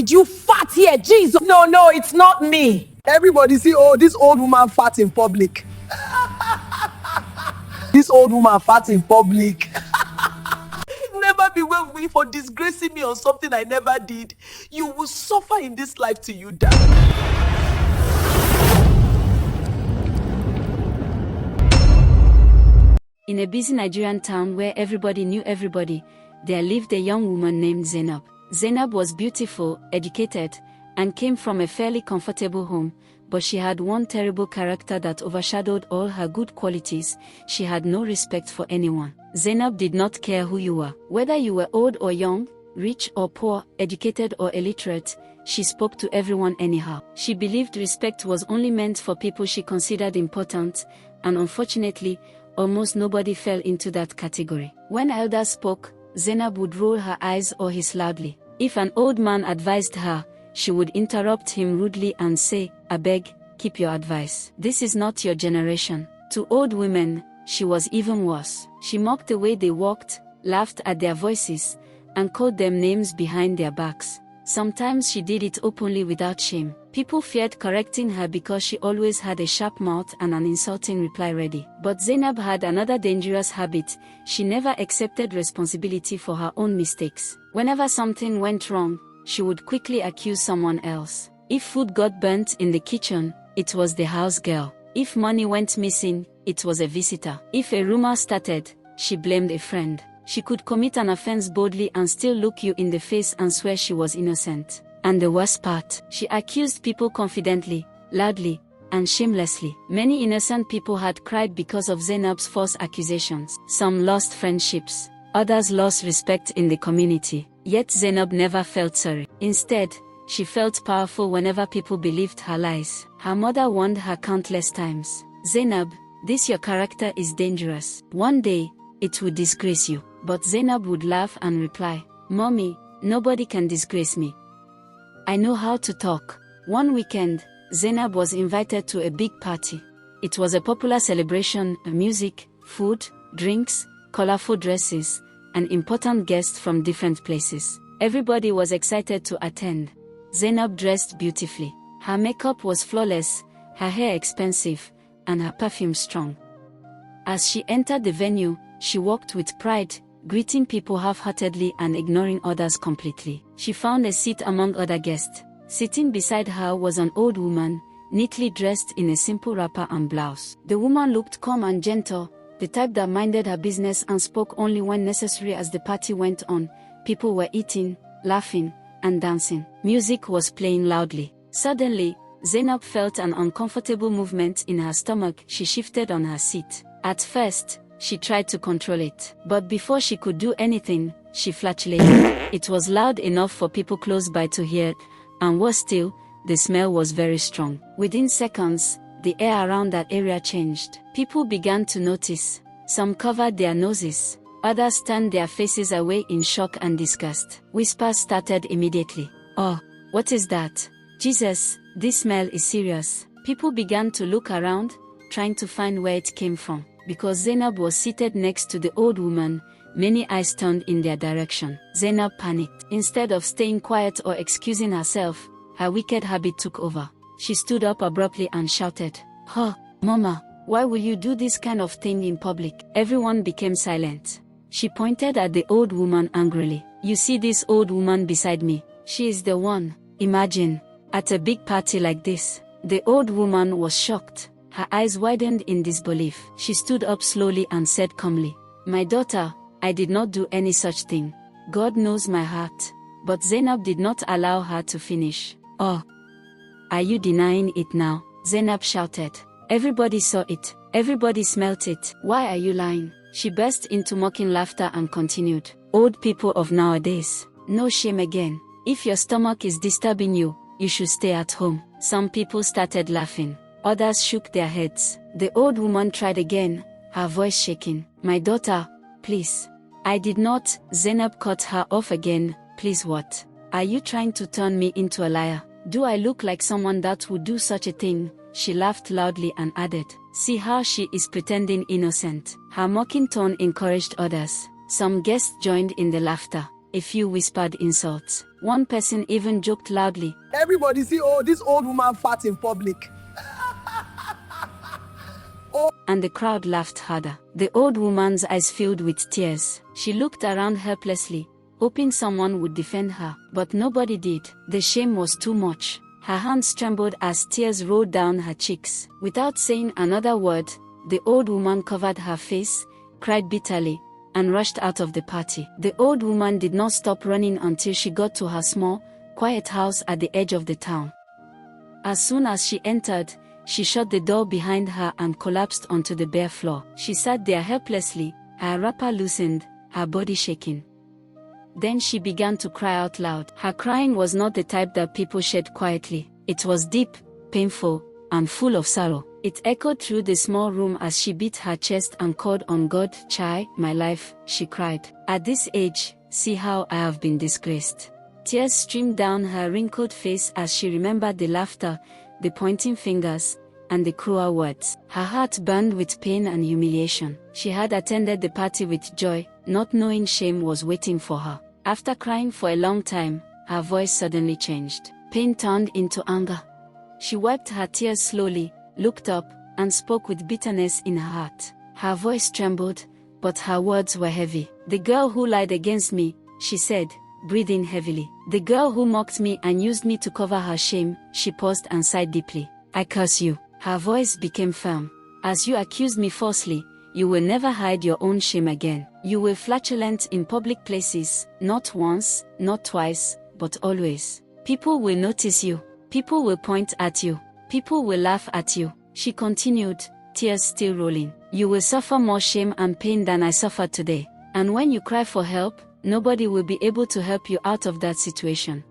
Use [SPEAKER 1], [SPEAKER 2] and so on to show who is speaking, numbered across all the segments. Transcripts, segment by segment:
[SPEAKER 1] did you fart here, Jesus? No, it's not me.
[SPEAKER 2] Everybody see, oh, this old woman fat in public. This old woman fat in public.
[SPEAKER 1] Never be well with me for disgracing me on something I never did. You will suffer in this life till you die.
[SPEAKER 3] In a busy Nigerian town where everybody knew everybody, there lived a young woman named Zanab. Zanab was beautiful, educated, and came from a fairly comfortable home, but she had one terrible character that overshadowed all her good qualities. She had no respect for anyone. Zanab did not care who you were. Whether you were old or young, rich or poor, educated or illiterate, she spoke to everyone anyhow. She believed respect was only meant for people she considered important, and unfortunately, almost nobody fell into that category. When elders spoke, Zanab would roll her eyes or hiss loudly. If an old man advised her, she would interrupt him rudely and say, "I beg, keep your advice. This is not your generation." To old women, she was even worse. She mocked the way they walked, laughed at their voices, and called them names behind their backs. Sometimes she did it openly without shame. People feared correcting her because she always had a sharp mouth and an insulting reply ready. But Zanab had another dangerous habit: she never accepted responsibility for her own mistakes. Whenever something went wrong, she would quickly accuse someone else. If food got burnt in the kitchen, it was the house girl. If money went missing, it was a visitor. If a rumor started, she blamed a friend. She could commit an offense boldly and still look you in the face and swear she was innocent. And the worst part, she accused people confidently, loudly, and shamelessly. Many innocent people had cried because of Zanab's false accusations. Some lost friendships, others lost respect in the community. Yet Zanab never felt sorry. Instead, she felt powerful whenever people believed her lies. Her mother warned her countless times, "Zanab, this your character is dangerous. One day, it will disgrace you." But Zanab would laugh and reply, "Mommy, nobody can disgrace me. I know how to talk." One weekend, Zanab was invited to a big party. It was a popular celebration: music, food, drinks, colorful dresses, and important guests from different places. Everybody was excited to attend. Zanab dressed beautifully. Her makeup was flawless, her hair expensive, and her perfume strong. As she entered the venue, she walked with pride, greeting people half-heartedly and ignoring others completely. She found a seat among other guests. Sitting beside her was an old woman, neatly dressed in a simple wrapper and blouse. The woman looked calm and gentle, the type that minded her business and spoke only when necessary. As the party went on, people were eating, laughing, and dancing. Music was playing loudly. Suddenly, Zanab felt an uncomfortable movement in her stomach. She shifted on her seat. At first, she tried to control it. But before she could do anything, she flatulated. It was loud enough for people close by to hear, and worse still, the smell was very strong. Within seconds, the air around that area changed. People began to notice. Some covered their noses. Others turned their faces away in shock and disgust. Whispers started immediately. "Oh, what is that? Jesus, this smell is serious." People began to look around, trying to find where it came from. Because Zanab was seated next to the old woman, many eyes turned in their direction. Zanab panicked. Instead of staying quiet or excusing herself, her wicked habit took over. She stood up abruptly and shouted, "Huh, Mama, why will you do this kind of thing in public?" Everyone became silent. She pointed at the old woman angrily. "You see this old woman beside me? She is the one. Imagine, at a big party like this." The old woman was shocked. Her eyes widened in disbelief. She stood up slowly and said calmly, "My daughter, I did not do any such thing. God knows my heart." But Zanab did not allow her to finish. "Oh, are you denying it now?" Zanab shouted. "Everybody saw it. Everybody smelt it. Why are you lying?" She burst into mocking laughter and continued, "Old people of nowadays, no shame again. If your stomach is disturbing you, you should stay at home." Some people started laughing. Others shook their heads. The old woman tried again, her voice shaking. "My daughter, please." "I did not." Zanab cut her off again. "Please what? Are you trying to turn me into a liar? Do I look like someone that would do such a thing?" She laughed loudly and added, "See how she is pretending innocent." Her mocking tone encouraged others. Some guests joined in the laughter. A few whispered insults. One person even joked loudly,
[SPEAKER 2] Everybody see, oh, this old woman fat in public.
[SPEAKER 3] and the crowd laughed harder. The old woman's eyes filled with tears. She looked around helplessly, hoping someone would defend her, but nobody did. The shame was too much. Her hands trembled as tears rolled down her cheeks. Without saying another word, the old woman covered her face, cried bitterly, and rushed out of the party. The old woman did not stop running until she got to her small, quiet house at the edge of the town. As soon as she entered, she shut the door behind her and collapsed onto the bare floor. She sat there helplessly, her wrapper loosened, her body shaking. Then she began to cry out loud. Her crying was not the type that people shed quietly. It was deep, painful, and full of sorrow. It echoed through the small room as she beat her chest and called on God. "Chai, my life," she cried. "At this age, see how I have been disgraced." Tears streamed down her wrinkled face as she remembered the laughter, the pointing fingers, and the cruel words. Her heart burned with pain and humiliation. She had attended the party with joy, not knowing shame was waiting for her. After crying for a long time, her voice suddenly changed. Pain turned into anger. She wiped her tears slowly, looked up, and spoke with bitterness in her heart. Her voice trembled, but her words were heavy. "The girl who lied against me," she said, breathing heavily. "The girl who mocked me and used me to cover her shame." She paused and sighed deeply. "I curse you." Her voice became firm. "As you accused me falsely, you will never hide your own shame again. You will flatulent in public places, not once, not twice, but always. People will notice you. People will point at you. People will laugh at you." She continued, tears still rolling. "You will suffer more shame and pain than I suffered today. And when you cry for help, nobody will be able to help you out of that situation.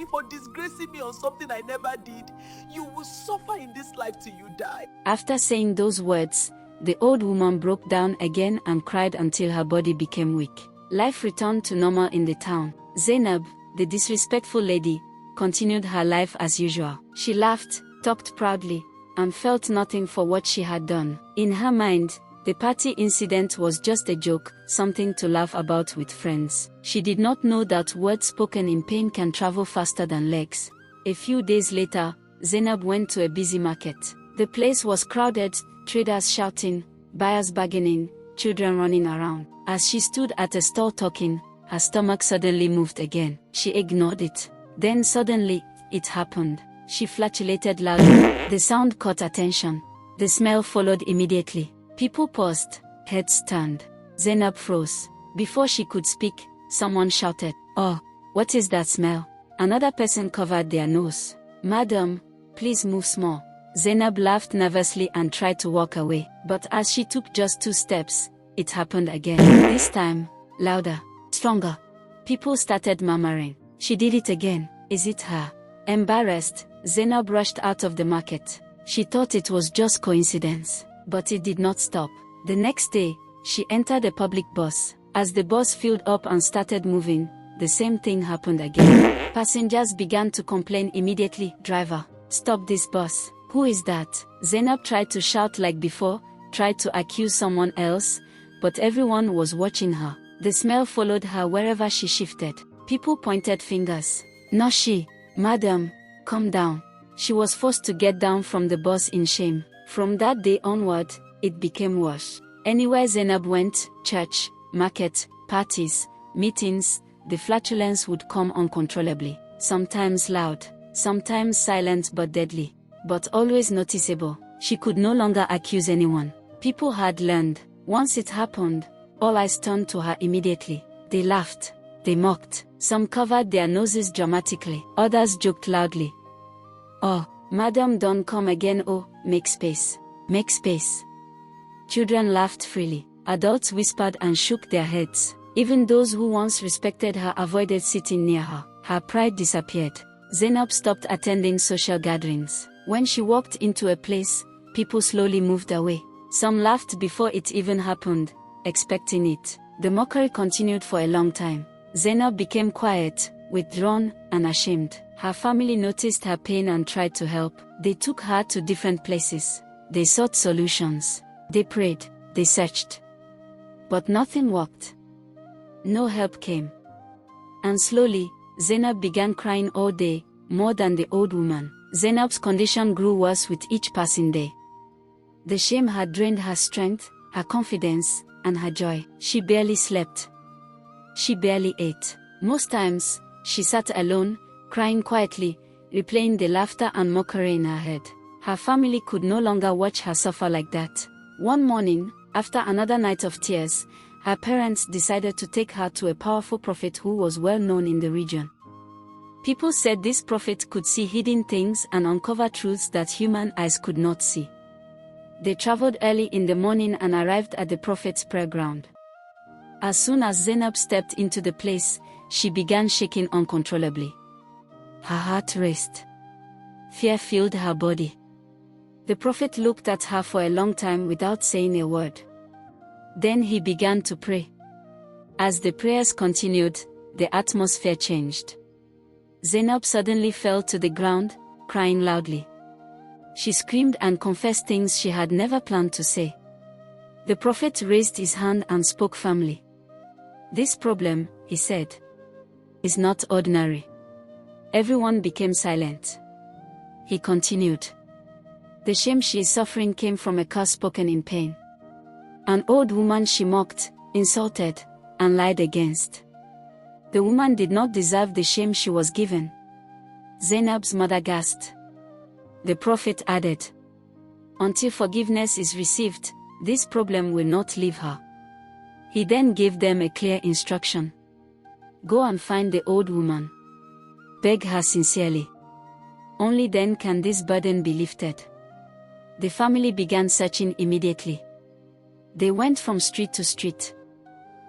[SPEAKER 1] For disgracing me on something I never did, you will suffer in this life till you die."
[SPEAKER 3] After saying those words, the old woman broke down again and cried until her body became weak. Life returned to normal in the town. Zanab, the disrespectful lady, continued her life as usual. She laughed, talked proudly, and felt nothing for what she had done. In her mind, the party incident was just a joke, something to laugh about with friends. She did not know that words spoken in pain can travel faster than legs. A few days later, Zanab went to a busy market. The place was crowded, traders shouting, buyers bargaining, children running around. As she stood at a stall talking, her stomach suddenly moved again. She ignored it. Then suddenly, it happened. She flatulated loudly. The sound caught attention. The smell followed immediately. People paused, heads turned. Zanab froze. Before she could speak, someone shouted, "Oh, what is that smell?" Another person covered their nose. "Madam, please move small." Zanab laughed nervously and tried to walk away. But as she took just 2 steps, it happened again. This time, louder, stronger. People started murmuring. She did it again. Is it her? Embarrassed, Zanab rushed out of the market. She thought it was just coincidence. But it did not stop. The next day, she entered a public bus. As the bus filled up and started moving, the same thing happened again. Passengers began to complain immediately. "Driver, stop this bus. Who is that?" Zanab tried to shout like before, tried to accuse someone else, but everyone was watching her. The smell followed her wherever she shifted. People pointed fingers. "Not she. Madam, calm down." She was forced to get down from the bus in shame. From that day onward, it became worse. Anywhere Zanab went, church, market, parties, meetings, the flatulence would come uncontrollably. Sometimes loud, sometimes silent but deadly. But always noticeable. She could no longer accuse anyone. People had learned. Once it happened, all eyes turned to her immediately. They laughed. They mocked. Some covered their noses dramatically. Others joked loudly. "Oh, madam, don't come again. Oh, make space. Make space." Children laughed freely. Adults whispered and shook their heads. Even those who once respected her avoided sitting near her. Her pride disappeared. Zanab stopped attending social gatherings. When she walked into a place, people slowly moved away. Some laughed before it even happened, expecting it. The mockery continued for a long time. Zanab became quiet, withdrawn, and ashamed. Her family noticed her pain and tried to help. They took her to different places. They sought solutions. They prayed. They searched. But nothing worked. No help came. And slowly, Zanab began crying all day, more than the old woman. Zanab's condition grew worse with each passing day. The shame had drained her strength, her confidence, and her joy. She barely slept. She barely ate. Most times, she sat alone, crying quietly, replaying the laughter and mockery in her head. Her family could no longer watch her suffer like that. One morning, after another night of tears, her parents decided to take her to a powerful prophet who was well known in the region. People said this prophet could see hidden things and uncover truths that human eyes could not see. They traveled early in the morning and arrived at the prophet's prayer ground. As soon as Zanab stepped into the place, she began shaking uncontrollably. Her heart raced. Fear filled her body. The prophet looked at her for a long time without saying a word. Then he began to pray. As the prayers continued, the atmosphere changed. Zanab suddenly fell to the ground, crying loudly. She screamed and confessed things she had never planned to say. The prophet raised his hand and spoke firmly. "This problem," he said, "is not ordinary." Everyone became silent. He continued. "The shame she is suffering came from a curse spoken in pain. An old woman she mocked, insulted, and lied against. The woman did not deserve the shame she was given." Zanab's mother gasped. The prophet added, "Until forgiveness is received, this problem will not leave her." He then gave them a clear instruction. "Go and find the old woman. Beg her sincerely. Only then can this burden be lifted." The family began searching immediately. They went from street to street,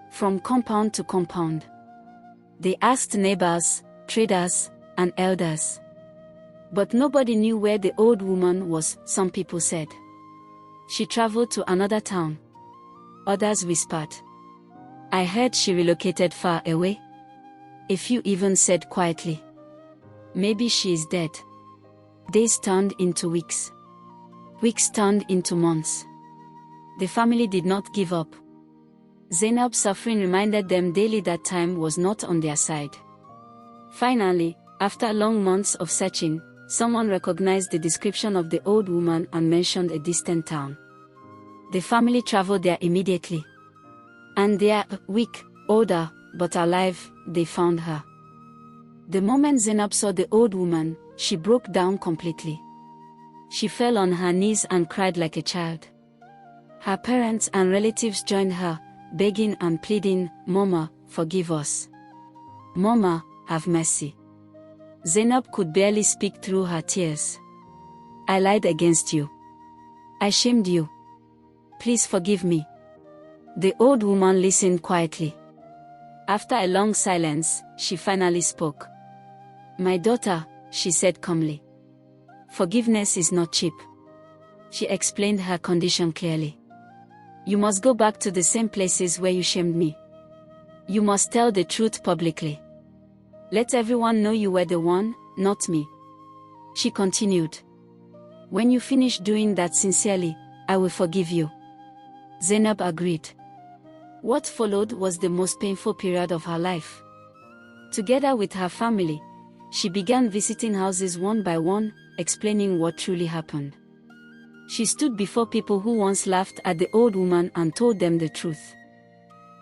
[SPEAKER 3] from compound to compound. They asked neighbors, traders, and elders. But nobody knew where the old woman was. Some people said she traveled to another town. Others whispered, "I heard she relocated far away." A few even said quietly, "Maybe she is dead." Days turned into weeks. Weeks turned into months. The family did not give up. Zanab's suffering reminded them daily that time was not on their side. Finally, after long months of searching, someone recognized the description of the old woman and mentioned a distant town. The family traveled there immediately. And there, weak, older, but alive, they found her. The moment Zanab saw the old woman, she broke down completely. She fell on her knees and cried like a child. Her parents and relatives joined her, begging and pleading, "Mama, forgive us. Mama, have mercy." Zanab could barely speak through her tears. "I lied against you. I shamed you. Please forgive me." The old woman listened quietly. After a long silence, she finally spoke. "My daughter," she said calmly, "forgiveness is not cheap." She explained her condition clearly. "You must go back to the same places where you shamed me. You must tell the truth publicly. Let everyone know you were the one, not me." She continued. "When you finish doing that sincerely, I will forgive you." Zanab agreed. What followed was the most painful period of her life. Together with her family, she began visiting houses one by one, explaining what truly happened. She stood before people who once laughed at the old woman and told them the truth.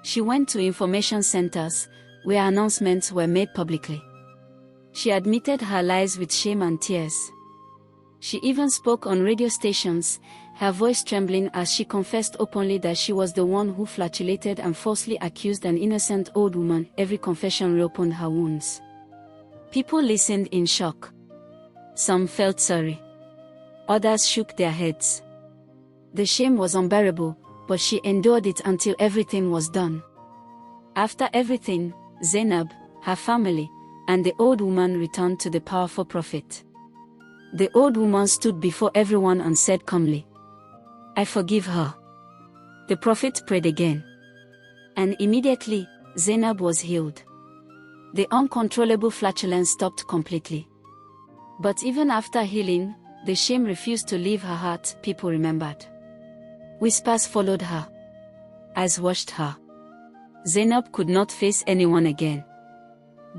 [SPEAKER 3] She went to information centers, where announcements were made publicly. She admitted her lies with shame and tears. She even spoke on radio stations, her voice trembling as she confessed openly that she was the one who flatulated and falsely accused an innocent old woman. Every confession reopened her wounds. People listened in shock. Some felt sorry. Others shook their heads. The shame was unbearable, but she endured it until everything was done. After everything, Zanab, her family, and the old woman returned to the powerful prophet. The old woman stood before everyone and said calmly, "I forgive her." The prophet prayed again. And immediately, Zanab was healed. The uncontrollable flatulence stopped completely. But even after healing, the shame refused to leave her heart. People remembered. Whispers followed her. Eyes watched her. Zanab could not face anyone again.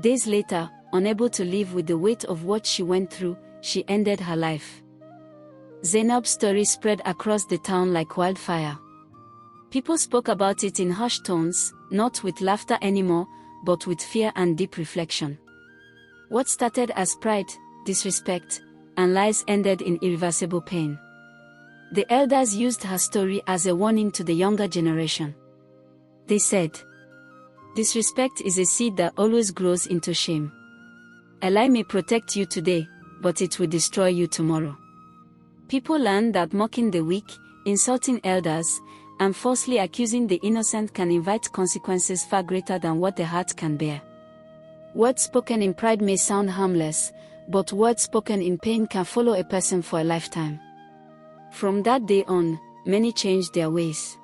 [SPEAKER 3] Days later, unable to live with the weight of what she went through, she ended her life. Zanab's story spread across the town like wildfire. People spoke about it in hushed tones, not with laughter anymore, but with fear and deep reflection. What started as pride, disrespect, and lies ended in irreversible pain. The elders used her story as a warning to the younger generation. They said, "Disrespect is a seed that always grows into shame. A lie may protect you today, but it will destroy you tomorrow." People learned that mocking the weak, insulting elders, and falsely accusing the innocent can invite consequences far greater than what the heart can bear. Words spoken in pride may sound harmless, but words spoken in pain can follow a person for a lifetime. From that day on, many changed their ways.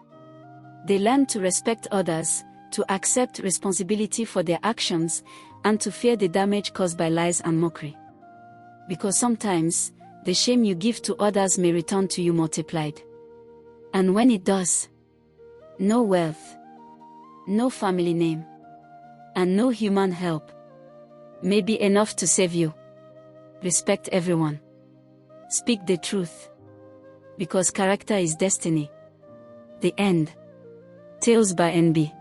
[SPEAKER 3] They learned to respect others, to accept responsibility for their actions, and to fear the damage caused by lies and mockery. Because sometimes, the shame you give to others may return to you multiplied. And when it does, no wealth, no family name, and no human help may be enough to save you. Respect everyone. Speak the truth. Because character is destiny. The end. Tales by NB.